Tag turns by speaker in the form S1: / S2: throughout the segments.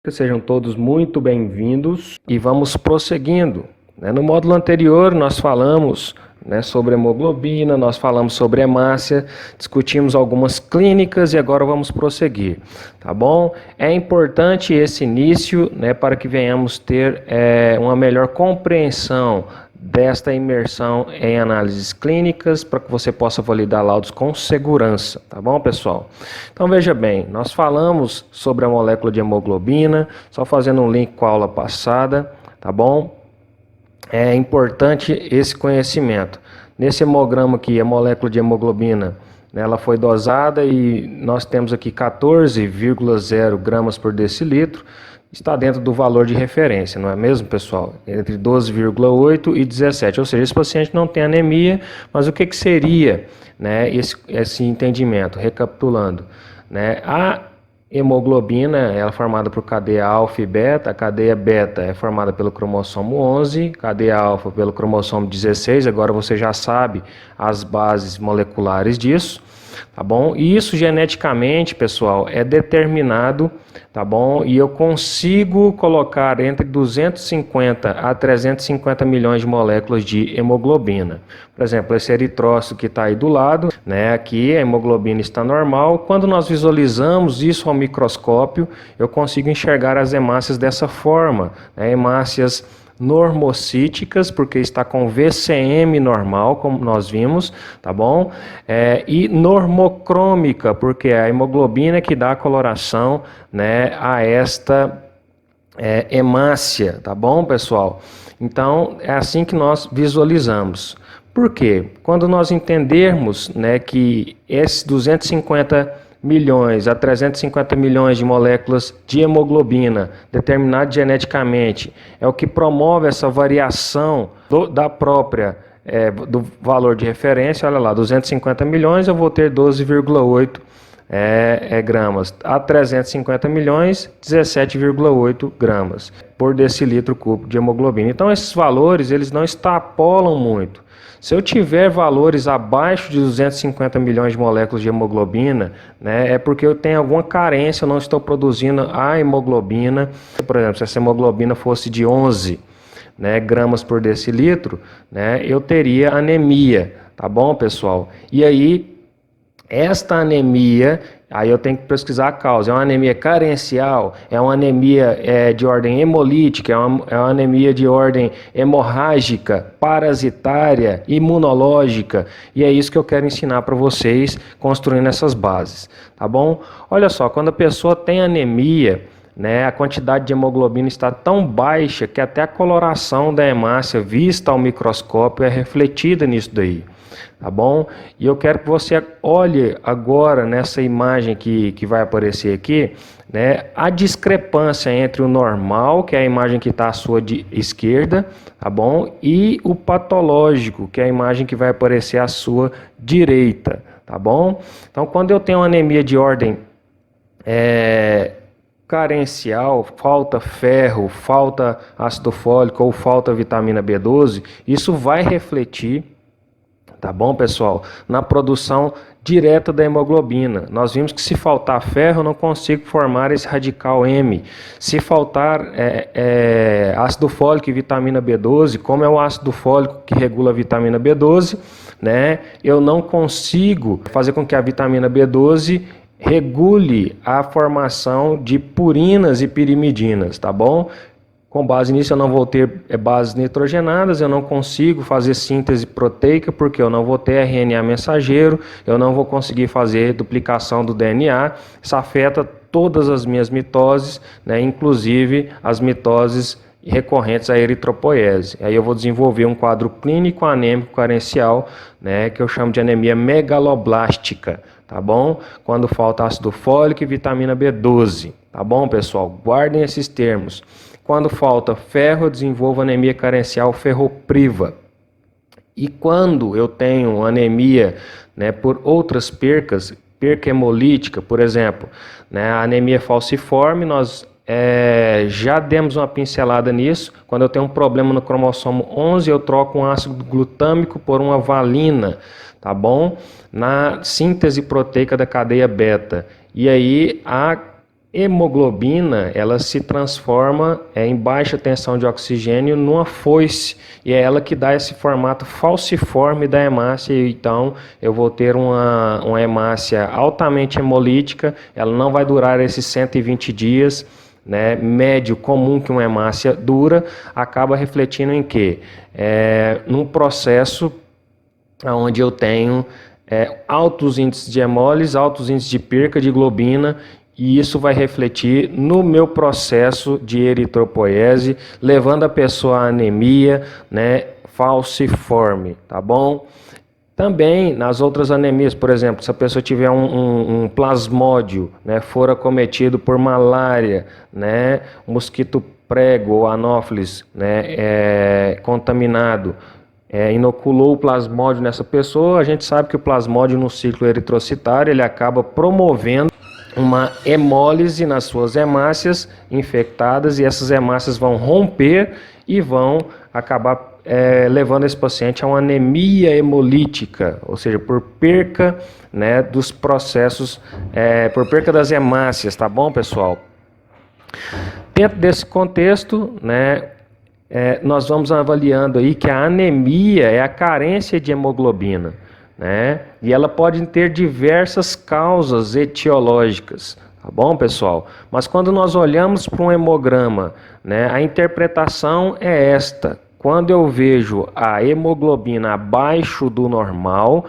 S1: Sejam todos muito bem-vindos e vamos prosseguindo. No módulo anterior nós falamos sobre hemoglobina, nós falamos sobre hemácia, discutimos algumas clínicas e agora vamos prosseguir, tá bom? É importante esse início para que venhamos ter uma melhor compreensão desta imersão em análises clínicas para que você possa validar laudos com segurança, tá bom, pessoal? Então veja bem, nós falamos sobre a molécula de hemoglobina, só fazendo um link com a aula passada, tá bom? É importante esse conhecimento. Nesse hemograma aqui, a molécula de hemoglobina, ela foi dosada e nós temos aqui 14,0 gramas por decilitro, está dentro do valor de referência, não é mesmo, pessoal? Entre 12,8 e 17, ou seja, esse paciente não tem anemia, mas o que seria esse entendimento? Recapitulando, a hemoglobina ela é formada por cadeia alfa e beta, a cadeia beta é formada pelo cromossomo 11, cadeia alfa pelo cromossomo 16, agora você já sabe as bases moleculares disso. Tá bom? E isso geneticamente, pessoal, é determinado, tá bom? E eu consigo colocar entre 250 a 350 milhões de moléculas de hemoglobina. Por exemplo, esse eritrócito que está aí do lado, aqui a hemoglobina está normal. Quando nós visualizamos isso ao microscópio, eu consigo enxergar as hemácias dessa forma, hemácias normocíticas, porque está com VCM normal, como nós vimos, tá bom? E normocrômica, porque é a hemoglobina que dá a coloração, a esta hemácia, tá bom, pessoal? Então, é assim que nós visualizamos. Por quê? Quando nós entendermos, que esses 250 milhões a 350 milhões de moléculas de hemoglobina determinado geneticamente é o que promove essa variação da própria do valor de referência. Olha lá, 250 milhões eu vou ter 12,8 gramas, a 350 milhões 17,8 gramas por decilitro cúbico de hemoglobina. Então esses valores eles não extrapolam muito. Se eu tiver valores abaixo de 250 milhões de moléculas de hemoglobina, é porque eu tenho alguma carência, eu não estou produzindo a hemoglobina. Por exemplo, se essa hemoglobina fosse de 11 gramas por decilitro, eu teria anemia, tá bom, pessoal? E aí, esta anemia, aí eu tenho que pesquisar a causa. É uma anemia carencial? É uma anemia de ordem hemolítica? É uma anemia de ordem hemorrágica, parasitária, imunológica? E é isso que eu quero ensinar para vocês, construindo essas bases, tá bom? Olha só, quando a pessoa tem anemia, a quantidade de hemoglobina está tão baixa que até a coloração da hemácia vista ao microscópio é refletida nisso daí. Tá bom? E eu quero que você olhe agora nessa imagem que vai aparecer aqui, a discrepância entre o normal, que é a imagem que está à sua esquerda, tá bom? E o patológico, que é a imagem que vai aparecer à sua direita, tá bom? Então, quando eu tenho uma anemia de ordem carencial, falta ferro, falta ácido fólico ou falta vitamina B12, isso vai refletir, tá bom, pessoal, na produção direta da hemoglobina. Nós vimos que se faltar ferro, eu não consigo formar esse radical M. Se faltar ácido fólico e vitamina B12, como é o ácido fólico que regula a vitamina B12, eu não consigo fazer com que a vitamina B12 regule a formação de purinas e pirimidinas, tá bom? Com base nisso, eu não vou ter bases nitrogenadas, eu não consigo fazer síntese proteica, porque eu não vou ter RNA mensageiro, eu não vou conseguir fazer duplicação do DNA. Isso afeta todas as minhas mitoses, inclusive as mitoses recorrentes à eritropoiese. Aí eu vou desenvolver um quadro clínico anêmico carencial, que eu chamo de anemia megaloblástica, tá bom? Quando falta ácido fólico e vitamina B12, tá bom, pessoal? Guardem esses termos. Quando falta ferro, eu desenvolvo anemia carencial ferropriva. E quando eu tenho anemia por outras percas, perca hemolítica, por exemplo, a anemia falciforme, nós já demos uma pincelada nisso. Quando eu tenho um problema no cromossomo 11, eu troco um ácido glutâmico por uma valina, tá bom? Na síntese proteica da cadeia beta. E aí a hemoglobina, ela se transforma em baixa tensão de oxigênio numa foice, e é ela que dá esse formato falciforme da hemácia. Então eu vou ter uma hemácia altamente hemolítica, ela não vai durar esses 120 dias, né, médio comum que uma hemácia dura, acaba refletindo em quê? Num processo onde eu tenho altos índices de hemólise, altos índices de perca de globina, e isso vai refletir no meu processo de eritropoiese, levando a pessoa à anemia, né, falciforme, tá bom? Também nas outras anemias, por exemplo, se a pessoa tiver um plasmódio, né, for acometido por malária, né, mosquito prego ou anófelis, né, contaminado, inoculou o plasmódio nessa pessoa, a gente sabe que o plasmódio no ciclo eritrocitário ele acaba promovendo uma hemólise nas suas hemácias infectadas, e essas hemácias vão romper e vão acabar levando esse paciente a uma anemia hemolítica, ou seja, por perca, né, dos processos, por perca das hemácias, tá bom, pessoal? Dentro desse contexto, né, nós vamos avaliando aí que a anemia é a carência de hemoglobina, né? E ela pode ter diversas causas etiológicas, tá bom, pessoal? Mas quando nós olhamos para um hemograma, né, a interpretação é esta: quando eu vejo a hemoglobina abaixo do normal,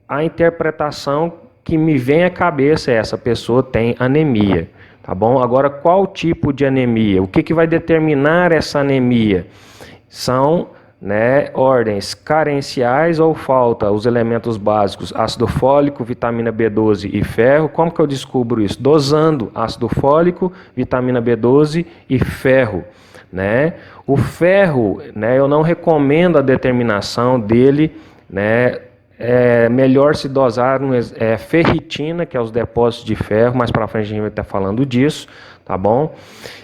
S1: a interpretação que me vem à cabeça é essa pessoa tem anemia, tá bom? Agora, qual tipo de anemia? O que vai determinar essa anemia? São, né, ordens carenciais ou falta os elementos básicos, ácido fólico, vitamina B12 e ferro. Como que eu descubro isso? Dosando ácido fólico, vitamina B12 e ferro, né? O ferro, né, eu não recomendo a determinação dele, né? É melhor se dosar ferritina, que é os depósitos de ferro, mais para frente a gente vai estar falando disso, tá bom?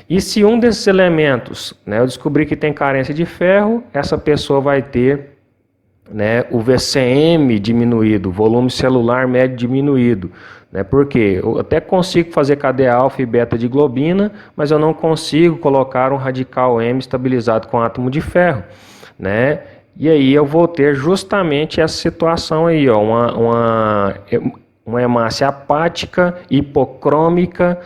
S1: E se um desses elementos, né, eu descobri que tem carência de ferro, essa pessoa vai ter, né, o VCM diminuído, volume celular médio diminuído, né? Porque eu até consigo fazer cadeia alfa e beta de globina, mas eu não consigo colocar um radical M estabilizado com átomo de ferro, né? E aí eu vou ter justamente essa situação aí, ó, uma hemácia apática, hipocrômica.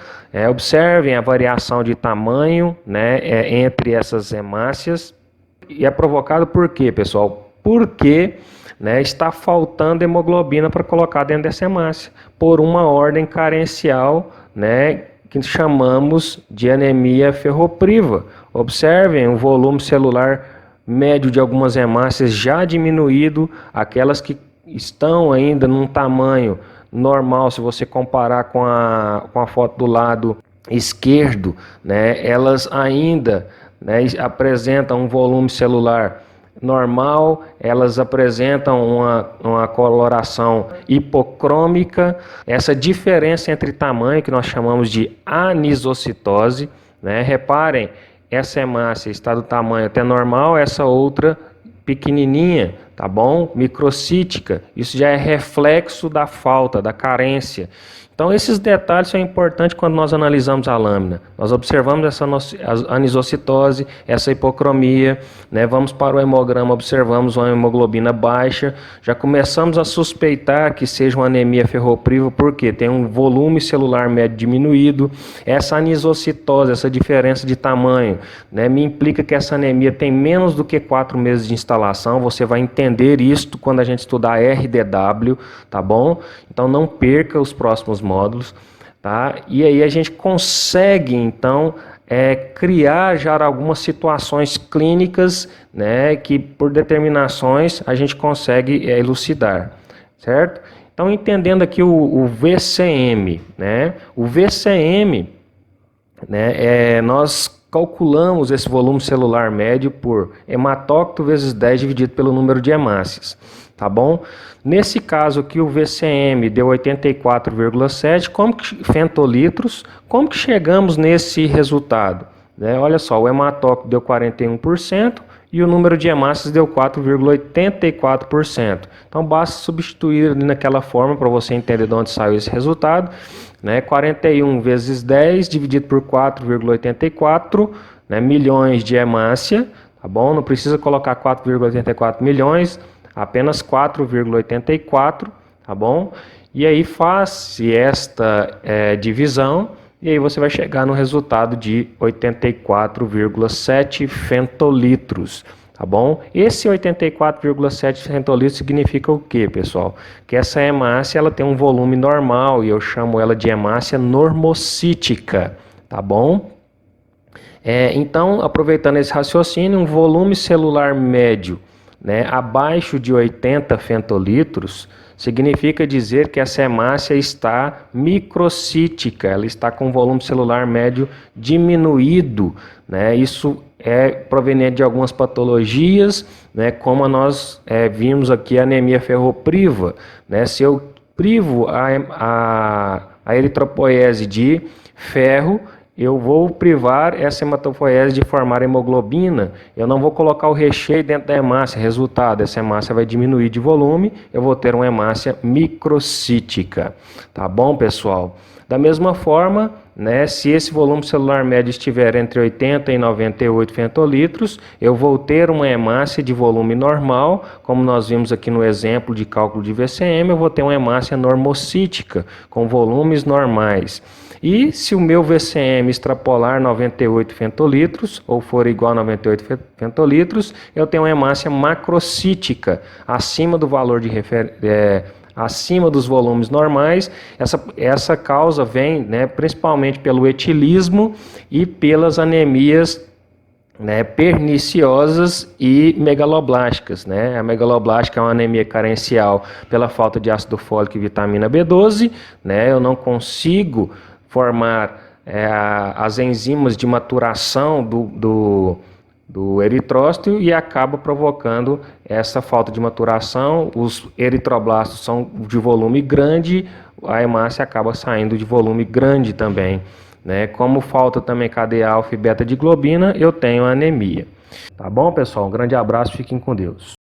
S1: Observem a variação de tamanho, né, entre essas hemácias. E é provocado por quê, pessoal? Porque, né, está faltando hemoglobina para colocar dentro dessa hemácia, por uma ordem carencial, né, que chamamos de anemia ferropriva. Observem o volume celular médio de algumas hemácias já diminuído, aquelas que estão ainda num tamanho normal, se você comparar com a foto do lado esquerdo, né, elas ainda, né, apresentam um volume celular normal, elas apresentam uma coloração hipocrômica. Essa diferença entre tamanho, que nós chamamos de anisocitose, né, reparem, essa hemácia está do tamanho até normal, essa outra pequenininha, tá bom? Microcítica. Isso já é reflexo da falta, da carência. Então esses detalhes são importantes quando nós analisamos a lâmina. Nós observamos essa anisocitose, essa hipocromia, né? Vamos para o hemograma, observamos uma hemoglobina baixa, já começamos a suspeitar que seja uma anemia ferropriva, porque tem um volume celular médio diminuído. Essa anisocitose, essa diferença de tamanho, né, me implica que essa anemia tem menos do que 4 meses de instalação. Você vai entender isto quando a gente estudar RDW, tá bom? Então não perca os próximos módulos, tá? E aí a gente consegue então criar já algumas situações clínicas, né, que por determinações a gente consegue elucidar, certo? Então entendendo aqui o VCM, né? O VCM, né, nós calculamos esse volume celular médio por hematócrito vezes 10 dividido pelo número de hemácias, tá bom? Nesse caso aqui o VCM deu 84,7 fentolitros. Como que chegamos nesse resultado? Olha só, o hematócrito deu 41% e o número de hemácias deu 4,84%. Então basta substituir ali naquela forma para você entender de onde saiu esse resultado, né? 41 vezes 10 dividido por 4,84, né, milhões de hemácia, tá bom? Não precisa colocar 4,84 milhões, apenas 4,84, tá bom? E aí faz-se esta divisão e aí você vai chegar no resultado de 84,7 fentolitros, tá bom? Esse 84,7 fentolitros significa o que, pessoal? Que essa hemácia ela tem um volume normal e eu chamo ela de hemácia normocítica, tá bom? Então, aproveitando esse raciocínio, um volume celular médio, né, abaixo de 80 fentolitros, significa dizer que essa hemácia está microcítica, ela está com volume celular médio diminuído, né? Isso é proveniente de algumas patologias, né, como nós vimos aqui a anemia ferropriva, né? Se eu privo a eritropoiese de ferro, eu vou privar essa hematopoiese de formar hemoglobina, eu não vou colocar o recheio dentro da hemácia, resultado, essa hemácia vai diminuir de volume, eu vou ter uma hemácia microcítica, tá bom, pessoal? Da mesma forma, né, se esse volume celular médio estiver entre 80 e 98 fentolitros, eu vou ter uma hemácia de volume normal, como nós vimos aqui no exemplo de cálculo de VCM, eu vou ter uma hemácia normocítica, com volumes normais. E se o meu VCM extrapolar 98 fentolitros, ou for igual a 98 fentolitros, eu tenho uma hemácia macrocítica, acima do valor de acima dos volumes normais. Essa causa vem, né, principalmente pelo etilismo e pelas anemias, né, perniciosas e megaloblásticas, né? A megaloblástica é uma anemia carencial pela falta de ácido fólico e vitamina B12, né? Eu não consigo formar as enzimas de maturação do eritrócito e acaba provocando essa falta de maturação. Os eritroblastos são de volume grande, a hemácia acaba saindo de volume grande também, né? Como falta também cadeia alfa e beta de globina, eu tenho anemia. Tá bom, pessoal? Um grande abraço, fiquem com Deus.